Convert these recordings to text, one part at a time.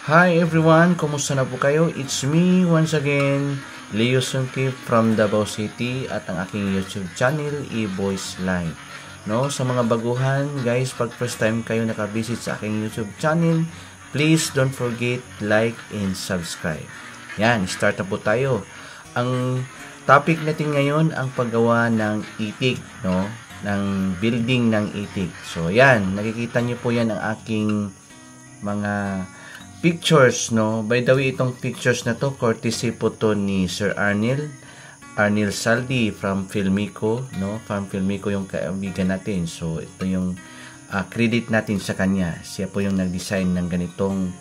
Hi everyone, kumusta na po kayo? It's me once again, Leo Sungki from Davao City at ang aking YouTube channel, eVoice Live. No, sa mga baguhan, guys, pag first time kayo nakabisit sa aking YouTube channel, please don't forget like and subscribe. Yan, start na po tayo. Ang topic natin ngayon ang paggawa ng itik, no? Ng building ng itik. So, yan, nakikita niyo po yan ang aking mga pictures, no? By the way, itong pictures na to, courtesy po to ni Sir Arnel Saldi from Filmico, no? From Filmico yung kaibigan natin. So, ito yung credit natin sa kanya. Siya po yung nag-design ng ganitong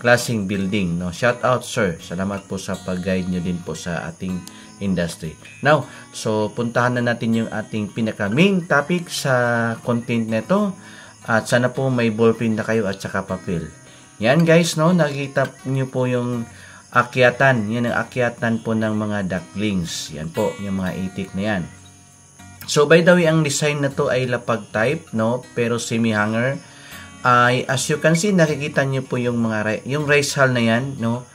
klaseng building, no? Shout out, sir. Salamat po sa pag-guide nyo din po sa ating industry. Now, so, puntahan na natin yung ating pinaka-main topic sa content nito. At sana po may ballpen na kayo at saka papel. Yan guys, no, nakikita niyo po yung akyatan. Yan ang akyatan po ng mga ducklings. Yan po, yung mga itik na yan. So by the way, ang design na to ay lapag type, no, pero semi-hanger. As you can see, nakikita niyo po yung mga yung rice hull na yan, no.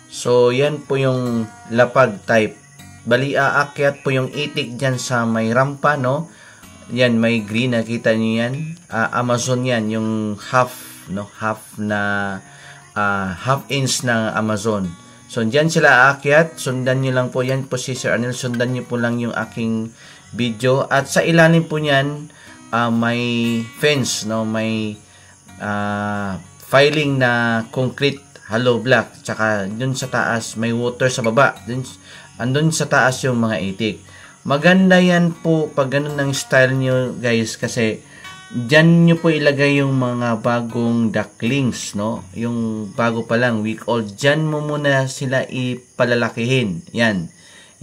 So yan po yung lapag type. Bali aakyat po yung itik diyan sa may rampa, no. Yan, may green, nakita niyo yan. Amazon yan, yung half inch na Amazon. So, diyan sila aakyat. Sundan nyo lang po yan po si Sir Arnel. Sundan nyo po lang yung aking video. At sa ilalim po niyan, may fence, no? May filing na concrete hollow block. Tsaka dun sa taas, may water sa baba. Andun sa taas yung mga itik. Maganda yan po pag ganun ng style nyo, guys, kasi diyan nyo po ilagay yung mga bagong ducklings, no? Yung bago pa lang, week old. Diyan mo muna sila ipalalakihin. Yan.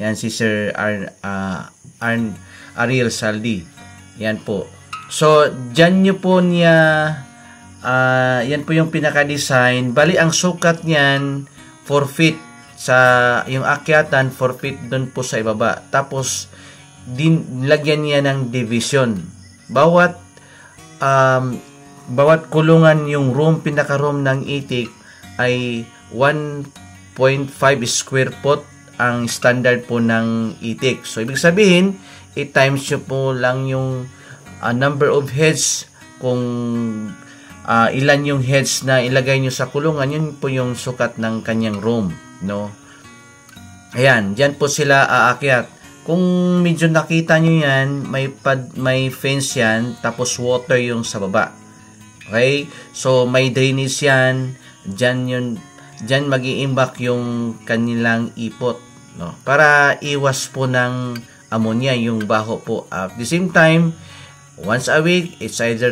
Yan si Sir Ariel Saldi. Yan po. So, diyan nyo po niya, yan po yung pinaka-design. Bali, ang sukat niyan, 4 feet. Sa yung akyatan, 4 feet doon po sa ibaba. Tapos, lagyan niya ng division. Bawat kulungan yung room, pinaka-room ng itik ay 1.5 square foot ang standard po ng itik. So, ibig sabihin, i-times nyo po lang yung number of heads kung ilan yung heads na ilagay nyo sa kulungan, yun po yung sukat ng kanyang room, no? Ayan, dyan po sila aakyat. Kung medyo nakita nyo yan, may fence yan, tapos water yung sa baba. Okay? So, may drainage yan. Dyan mag-iimbak yung kanilang ipot. No? Para iwas po ng ammonia, yung baho po. At the same time, once a week, it's either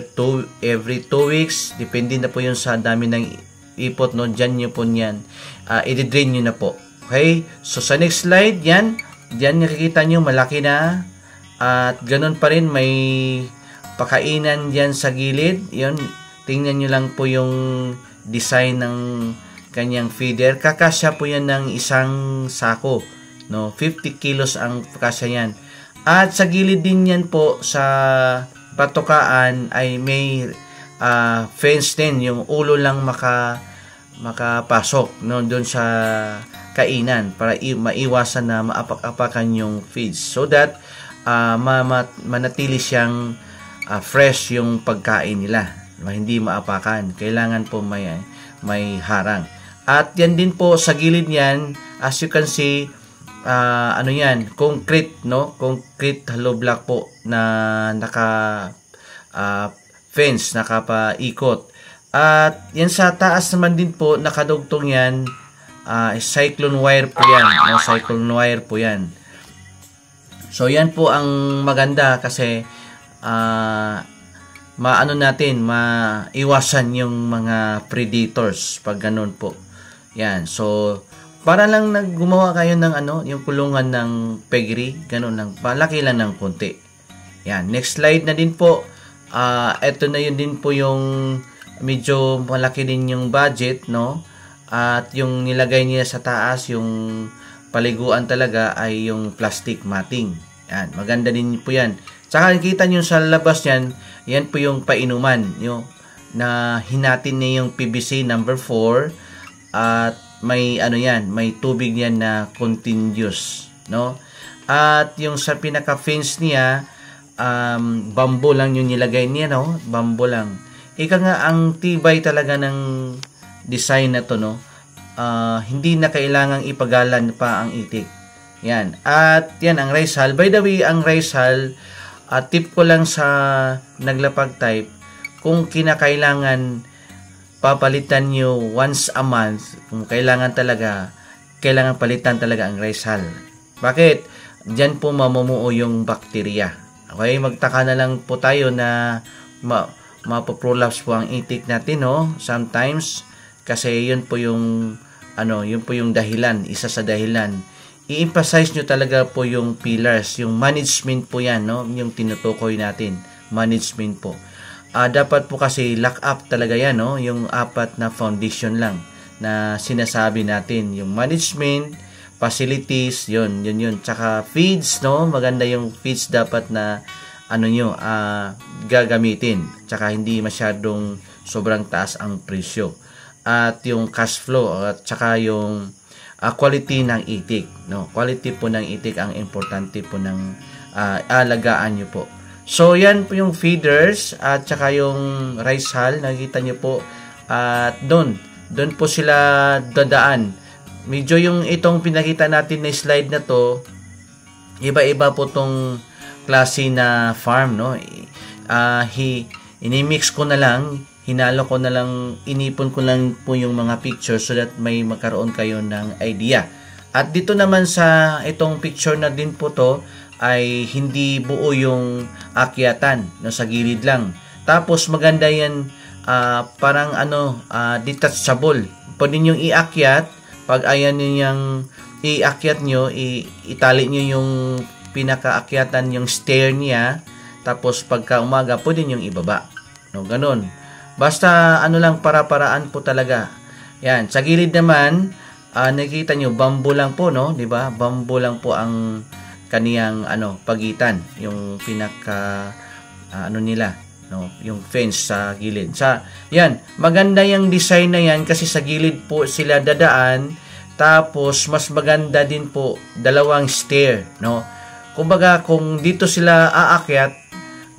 every 2 weeks. Depende na po yun sa dami ng ipot. No? Dyan nyo po yan. I-drain nyo na po. Okay? So, sa next slide, yan. Diyan nakikita nyo malaki na at ganun pa rin may pakainan diyan sa gilid. Yun, tingnan nyo lang po yung design ng kanyang feeder. Kakasya po yan ng isang sako, no? 50 kilos ang kakasya yan. At sa gilid din yan po sa patukaan ay may fence din, yung ulo lang makapasok, no, doon sa kainan para maiwasan na maapak-apakan yung feeds so that manatili siyang fresh yung pagkain nila, hindi maapakan. Kailangan po may harang. At yan din po sa gilid niyan, as you can see, ano yan, concrete, no? Concrete hollow block po na fence, nakapaikot. At yan sa taas naman din po, nakadugtong yan, cyclone wire po yan, no? Cyclone wire po yan. So yan po ang maganda kasi maiwasan yung mga predators pag ganun po. Yan. So para lang gumawa kayo ng yung kulungan ng peggery, ganun lang, palaki lang ng konti. Yan. Next slide na din po. Ito na yun din po yung medyo malaki din yung budget, no? At yung nilagay niya sa taas, yung paliguan talaga ay yung plastic matting. Yan, maganda din po yan. Tsaka nakita nyo sa labas yan, yan po yung painuman. Yung na hinatin niya yung PVC number 4 at may ano yan, may tubig yan na continuous, no? At yung sa pinaka fence niya, bamboo lang yung nilagay niya, no? Bamboo lang. Ika nga, ang tibay talaga ng design na to, no? Hindi na kailangang ipagalan pa ang itik. Yan. At yan ang rice hull. By the way, ang rice hull, tip ko lang sa naglapag type, kung kinakailangan papalitan nyo once a month, kung kailangan palitan talaga ang rice hull. Bakit? Diyan po mamumuo yung bakterya. Okay, magtaka na lang po tayo na mapoprolapse po ang itik natin, no? Sometimes, kasi yun po yung dahilan, isa sa dahilan. I-emphasize nyo talaga po yung pillars, yung management po yan, no? Yung tinutukoy natin, management po. Dapat po kasi lock up talaga yan, no? Yung 4 na foundation lang na sinasabi natin, yung management, facilities, yun. Tsaka feeds, no? Maganda yung feeds dapat na gagamitin. Tsaka hindi masyadong sobrang taas ang presyo. At yung cash flow at tsaka yung quality ng itik, no? Quality po ng itik ang importante po ng alagaan nyo po. So yan po yung feeders at tsaka yung rice hull, nakikita nyo po. At doon po sila dadaan. Medyo yung itong pinakita natin na slide na to, iba-iba po tong klase na farm, no? Inimix ko na lang, hinalo ko na lang, inipon ko lang po yung mga pictures so that may magkaroon kayo ng idea. At dito naman sa itong picture na din po to, ay hindi buo yung akyatan, no? Sa gilid lang. Tapos maganda yan, parang detachable. Pwede nyo iakyat. Pag ayan yung iakyat nyo, itali nyo yung pinakaakyatan, yung stair niya. Tapos pagka umaga, pwede nyo ibaba. No, ganun. Basta lang, para-paraan po talaga. Yan. Sa gilid naman, nakikita nyo, bamboo lang po, no? Diba? Bamboo lang po ang kaniyang pagitan. Yung pinaka, nila. No, yung fence sa gilid. Yan, maganda yung design na yan kasi sa gilid po sila dadaan, tapos mas maganda din po dalawang stair, no? Kumbaga kung dito sila aakyat,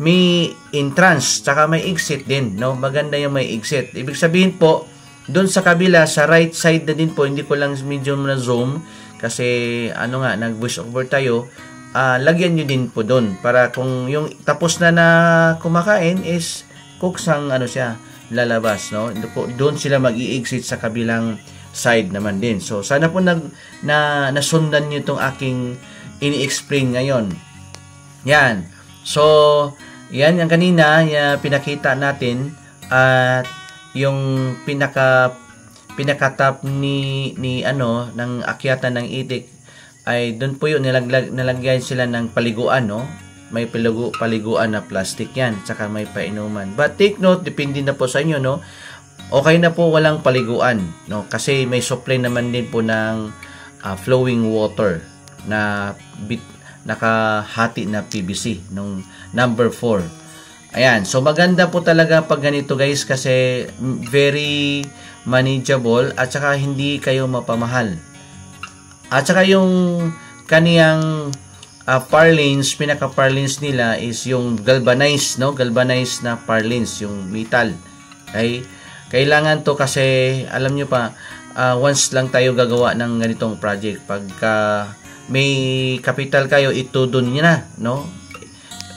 may entrance tsaka may exit din, no? Maganda yung may exit. Ibig sabihin po, doon sa kabila sa right side na din po, hindi ko lang medyo na zoom kasi nag voice over tayo. Lagyan nyo din po doon para kung yung tapos na kumakain is kuksang siya lalabas, no? Doon sila mag-i-exit sa kabilang side naman din. So sana po nasundan nyo itong aking ini-explain ngayon. Yan. So yan yung kanina pinakita natin at yung pinaka-top ng akyatan ng itik ay doon po yun nalagyan sila ng paliguan, no? May paliguan na plastic yan, tsaka may painuman. But take note, depende na po sa inyo, no? Okay na po walang paliguan, no? Kasi may supply naman din po ng flowing water na nakahati na PVC nung number 4. Ayan, so maganda po talaga pag ganito guys kasi very manageable at saka hindi kayo mapamahal. At saka yung kaniyang purlins, pinaka-purlins nila is yung galvanized, no? Galvanized na purlins, yung metal. Okay? Kailangan to kasi, alam nyo pa, once lang tayo gagawa ng ganitong project. Pagka may capital kayo, ito dun nyo na, no?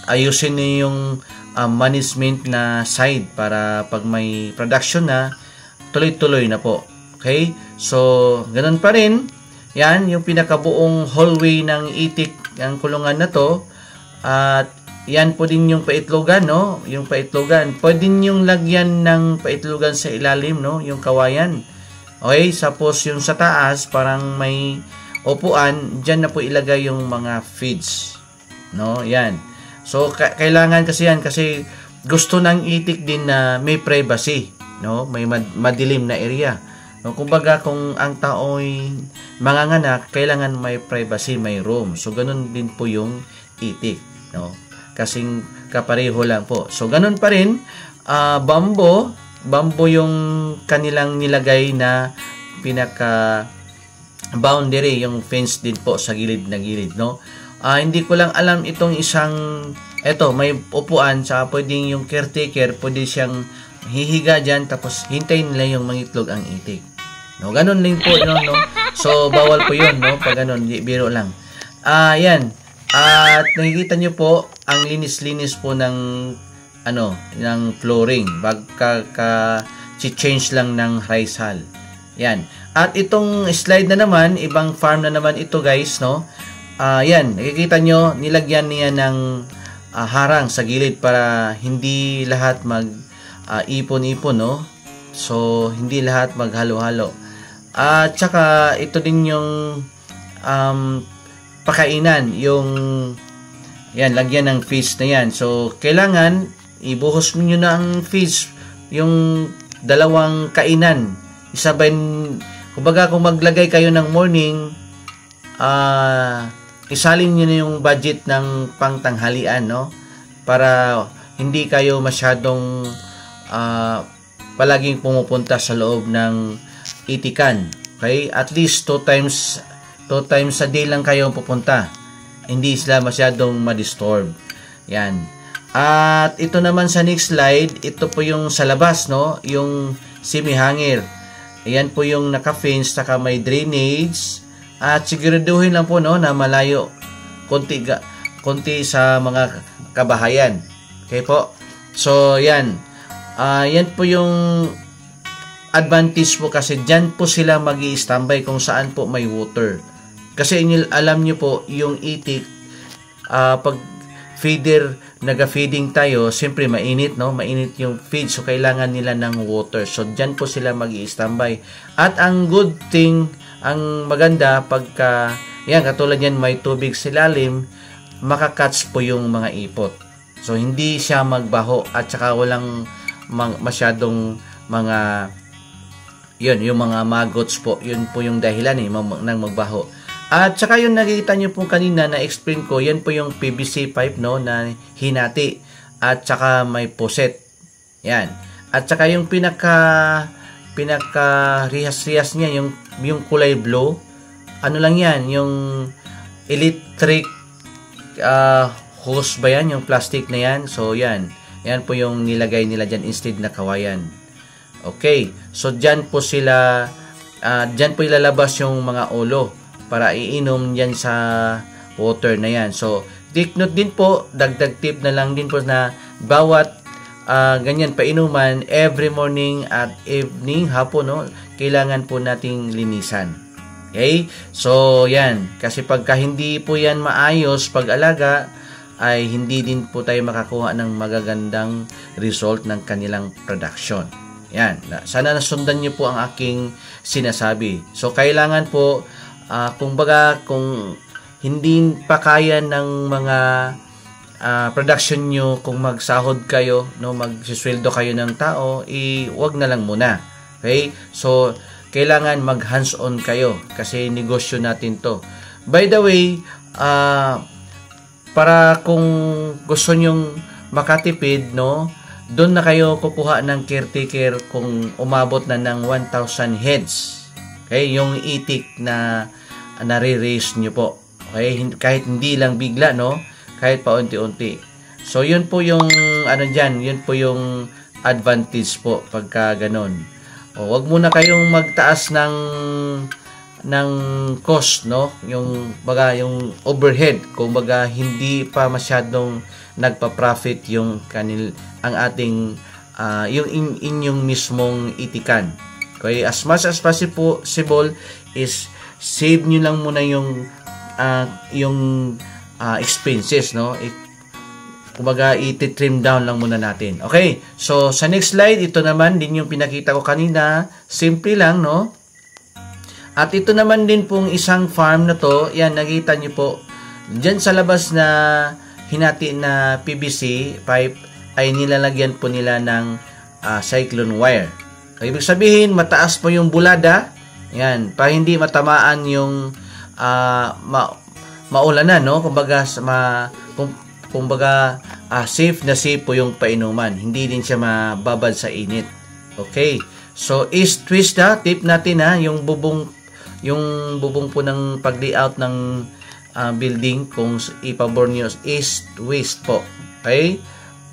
Ayusin nyo yung management na side para pag may production na, tuloy-tuloy na po. Okay? So, ganun pa rin. Yan, yung pinakabuong hallway ng itik, ang kulungan na to. At yan po din yung paitlogan, no? Yung paitlogan. Pwede yung lagyan ng paitlogan sa ilalim, no? Yung kawayan. Okay, tapos yung sa taas, parang may upuan. Diyan na po ilagay yung mga feeds. No? Yan. So, kailangan kasi yan. Kasi gusto ng itik din na may privacy. No? May madilim na area. No, kumbaga kung ang tao'y manganganak, kailangan may privacy, may room. So ganun din po yung itik, no? Kasing kapareho lang po. So ganun pa rin, bamboo yung kanilang nilagay na pinaka boundary, yung fence din po sa gilid na gilid, no? Hindi ko lang alam itong isang, eto, may upuan, sa pwedeng yung caretaker, pwede siyang hihiga dyan, tapos hintayin nila yung mangitlog ang itik. No, ganun din po, no? So, bawal po yun, no? Pag ganun, biro lang. Yan. At nakikita nyo po, ang linis-linis po ng, ng flooring. Change lang ng rice hull. Yan. At itong slide na naman, ibang farm na naman ito, guys, no? Yan, nakikita nyo, nilagyan niya ng harang sa gilid para hindi lahat ipon-ipon, no? So, hindi lahat maghalo-halo. At saka, ito din yung pakainan, yung yan, lagyan ng fish na yan. So, kailangan ibuhos niyo na ang fish, yung dalawang kainan. Isabay, kumbaga kung maglagay kayo ng morning, isalin niyo na yung budget ng pangtanghalian, no? Para hindi kayo masyadong palaging pumupunta sa loob ng itikan. Okay? At least 2 times a day lang kayo pupunta. Hindi sila masyadong ma-disturb. Yan. At ito naman sa next slide, ito po yung sa labas, no? Yung semi-hanger. Ayan po yung naka-fence, saka may drainage. At siguraduhin lang po, no, na malayo konti sa mga kabahayan. Okay po? So, yan. Yan po yung advantage po kasi dyan po sila mag-i-standby kung saan po may water. Kasi alam nyo po, yung itik, pag feeder, naga-feeding tayo, siyempre mainit, no? Mainit yung feed, so kailangan nila ng water. So, dyan po sila mag-i-standby. At ang good thing, ang maganda, pagka, yan, katulad yan, may tubig silalim, makakatch po yung mga ipot. So, hindi siya magbaho at saka walang masyadong mga, yun, yung mga maggots po, yun po yung dahilan ng magbaho. At saka yung nakikita nyo po kanina na explain ko, yan po yung PVC pipe, no, na hinati. At saka may poset. Yan. At saka yung pinaka rihas-rihas niya, yung kulay blue, ano lang yan, yung electric hose ba yan, yung plastic na yan. So yan. Yan po yung nilagay nila dyan instead na kawayan. Okay. So dyan po sila, dyan po ilalabas yung mga ulo para iinom yan sa water na yan. So, take note din po, dagdag tip na lang din po na bawat ganyan painuman, every morning at evening, hapon, no, kailangan po nating linisan. Okay? So, yan. Kasi pagka hindi po yan maayos pag-alaga, ay hindi din po tayo makakuha ng magagandang result ng kanilang production. Yan. Sana nasundan nyo po ang aking sinasabi. So, kailangan po kung hindi pa kaya ng mga production nyo, kung magsahod kayo, no, magsisweldo kayo ng tao, wag na lang muna. Okay? So, kailangan mag hands-on kayo kasi negosyo natin to. By the way, para kung gusto nyong makatipid, no, doon na kayo kukuha ng caretaker kung umabot na ng 1,000 heads. Okay? Yung itik na nare-raise nyo po. Okay? Kahit hindi lang bigla, no? Kahit paunti-unti. So, yun po yung, dyan, yun po yung advantage po pagka ganon. Wag muna kayong magtaas ng cost, no? Yung overhead, kung baga hindi pa masyadong nagpa-profit yung ang ating yung inyong mismong itikan. Okay? As much as possible is save nyo lang muna yung expenses, no? Kumbaga, i-trim down lang muna natin. Okay? So, sa next slide, ito naman din yung pinakita ko kanina. Simple lang, no? At ito naman din pong isang farm na to. Yan, nakita nyo po. Diyan sa labas na hinati na PVC pipe, ay nilalagyan po nila ng cyclone wire. So, ibig sabihin, mataas po yung bulada. Yan, para hindi matamaan yung maulanan, no? Kumbaga, safe na safe po yung painuman. Hindi din siya mababad sa init. Okay? So, east twist ha. Tip natin ha. Yung bubong po ng pag-layout ng building, kung ipabor nyo, east west po. Okay?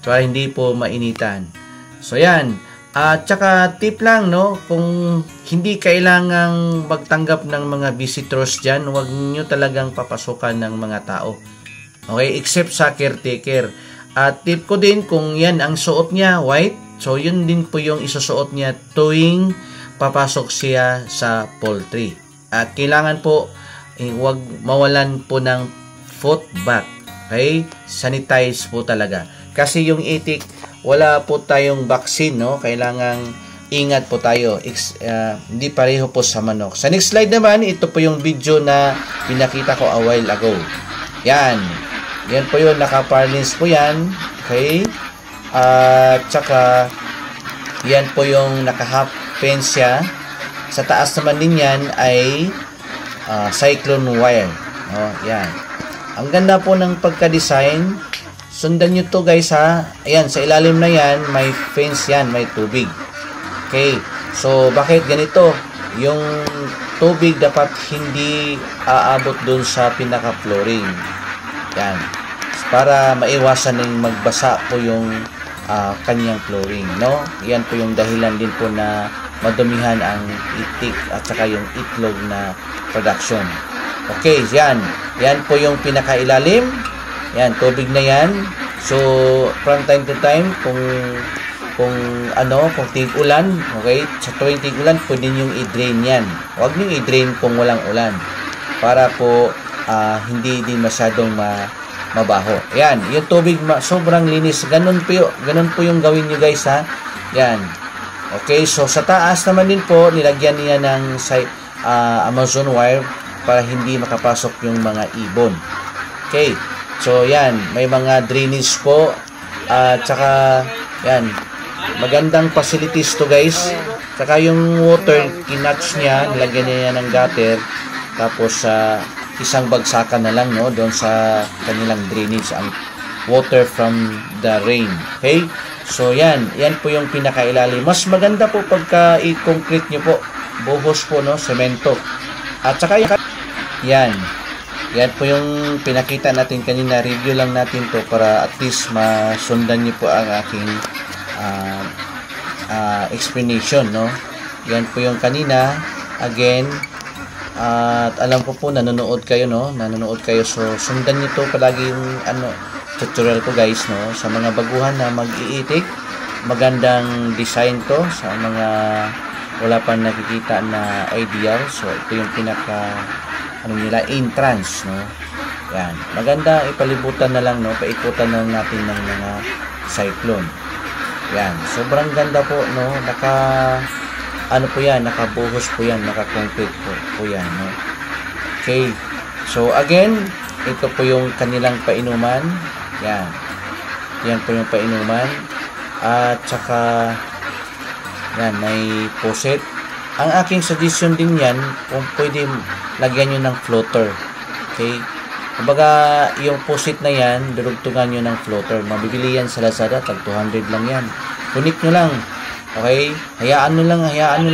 Para hindi po mainitan. So, yan. At saka tip lang, no, kung hindi kailangang magtanggap ng mga visitors dyan, huwag nyo talagang papasukan ng mga tao. Okay? Except sa caretaker. At tip ko din, kung yan ang suot niya, white, so yun din po yung isusuot niya tuwing papasok siya sa poultry. At kailangan po, huwag mawalan po ng foot bath. Okay? Sanitize po talaga. Kasi yung itik, wala po tayong vaccine, no? Kailangang ingat po tayo. Hindi pareho po sa manok. Sa next slide naman, ito po yung video na pinakita ko a while ago. Yan. Yan po yun. Naka-parlins po yan. Okay? At saka, yan po yung naka-half fence siya. Sa taas naman din yan ay cyclone wire. Oh, yan. Ang ganda po ng pagka-design. Sundan nyo to guys ha. Ayan, sa ilalim na yan, may fence yan, may tubig. Okay. So, bakit ganito? Yung tubig dapat hindi aabot dun sa pinaka-flooring. Yan. Para maiwasan ng magbasa po yung kanyang flooring, no? Yan po yung dahilan din po na madumihan ang itik at saka yung itlog na production. Okay, yan. Yan po yung pinakailalim. Yan, tubig na yan. So, from time to time, kung tig-ulan, okay? Sa tuwing tig-ulan, pwede nyo i-drain yan. Huwag nyo i-drain kung walang ulan. Para po, hindi din masyadong mabaho. Yan, yung tubig sobrang linis. Ganun po yung gawin nyo guys ha. Yan. Okay, so sa taas naman din po, nilagyan niya ng Amazon wire para hindi makapasok yung mga ibon. Okay. So, yan. May mga drainage po. At saka, yan. Magandang facilities to guys. Saka yung water, kinatch niya. Nilagyan niya ng gutter. Tapos, isang bagsakan na lang, no? Doon sa kanilang drainage. Ang water from the rain. Okay? So, yan. Yan po yung pinakailalim. Mas maganda po pagka i-concrete nyo po. Buhos po, no? Semento. At saka, yan. Yan po yung pinakita natin kanina. Review lang natin to para at least masundan niyo po ang aking explanation, no? Yan po yung kanina. Again, at alam ko po nanonood kayo, no? Nanonood kayo. So, sundan niyo to palagi yung tutorial ko guys, no? Sa mga baguhan na mag-iitik, magandang design to sa mga wala pang nakikita na ideal. So, ito yung pinaka entrance, no? Yan. Maganda, ipalibutan na lang, no? Paikutan na natin ng mga cyclone. Yan. Sobrang ganda po, no? Po yan, nakabuhos po yan, naka-concrete po yan, no? Okay. So, again, ito po yung kanilang painuman. Yan. Yan po yung painuman. At saka, yan, may poset. Ang aking suggestion din yan, kung pwede lagyan nyo ng floater. Okay? Kumbaga, yung posit na yan, durugtungan nyo ng floater. Mabibili yan sa Lazada, tag 200 lang yan. Kunik nyo lang. Okay? Hayaan nyo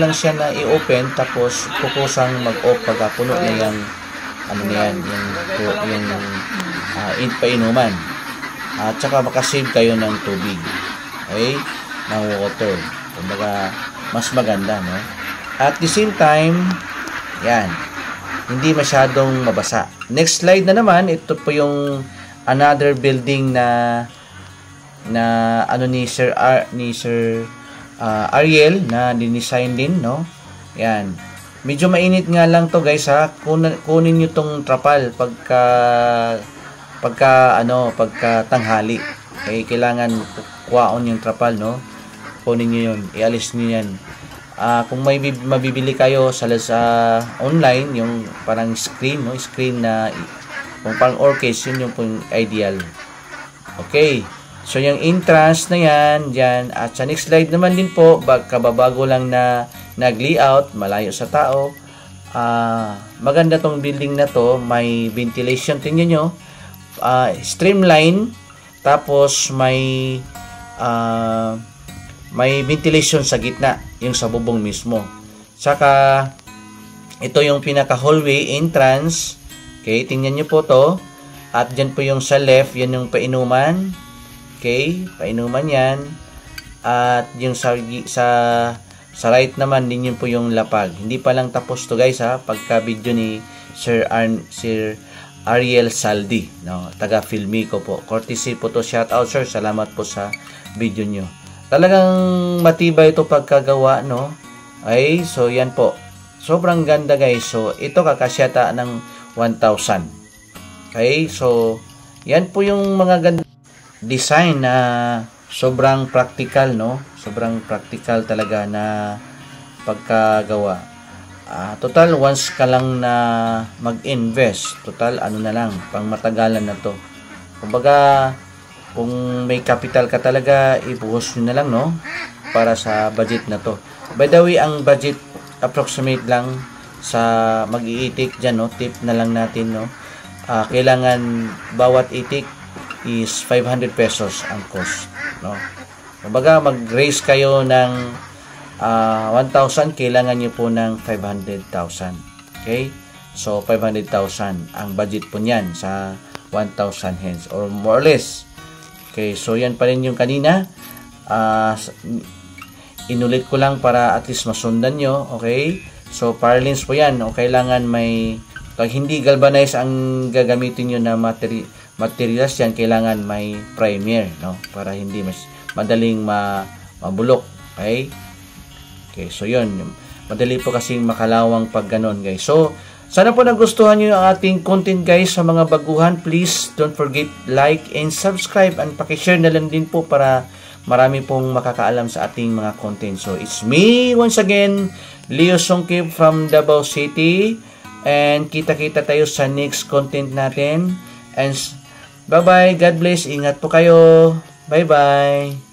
lang siya na i-open, tapos kukusang mag-off pagka puno na yung yung painuman. At saka makasave kayo ng tubig. Okay? Ng water. Kumbaga, mas maganda, no? At the same time, yan, hindi masyadong mabasa. Next slide na naman, ito po yung another building na ni Sir Ariel na dinesign din, no? Yan. Medyo mainit nga lang to guys ha. Kunin niyo tong trapal pagka tanghali. Eh kailangan kuwaon yung trapal, no? Kunin niyo 'yun, ialis niyo 'yan. Kung may mabibili kayo sa online, yung parang screen, no? Screen na kung pang orchestra, yun yung pong ideal. Okay. So, yung entrance na yan, dyan. At sa next slide naman din po, kababago lang na nag-layout, malayo sa tao. Maganda tong building na to. May ventilation, tingnan nyo. Streamline. Tapos, may ventilation sa gitna. yung sa bubong mismo. Saka ito yung pinaka hallway entrance. Okay, tingnan nyo po to. At dyan po yung sa left, yan yung painuman. Okay, painuman yan. At yung sa right naman, din yun po yung lapag. Hindi pa lang tapos to guys ha, pagka video ni Sir Ariel Saldi, no? Taga Filmico po. Courtesy po to, shout out sir, salamat po sa video nyo. Talagang matibay ito pagkagawa, no? Ay, so yan po. Sobrang ganda guys. So ito kakasyata ng 1,000. Okay, so yan po yung mga ganda design na sobrang practical, no? Sobrang practical talaga na pagkagawa. Total, once ka lang na mag-invest, total, ano na lang, pang matagalan na to. Kumbaga, kung may capital ka talaga, ibuhos nyo na lang, no? Para sa budget na to. By the way, ang budget, approximate lang sa mag-iitik dyan, no? Tip na lang natin, no? Kailangan, bawat itik is 500 pesos ang cost, no? Kumbaga, mag-raise kayo ng 1,000, kailangan nyo po ng 500,000. Okay? So, 500,000 ang budget po niyan sa 1,000 hens or more or less. Okay, so yan pa rin yung kanina. Inulit ko lang para at least masundan nyo. Okay? So, parlins po yan. O, kailangan may, pag hindi galvanize ang gagamitin nyo na materials yan, kailangan may primer, no? Para hindi mas madaling mabulok. Okay? Okay, so yun. Madali po kasing makalawang pag ganon, guys. So, sana po nagustuhan nyo ang ating content, guys. Sa mga baguhan, please don't forget like and subscribe and pakishare na lang din po para marami pong makakaalam sa ating mga content. So, it's me once again, Leo Songkip from Davao City. And kita-kita tayo sa next content natin. And bye-bye. God bless. Ingat po kayo. Bye-bye.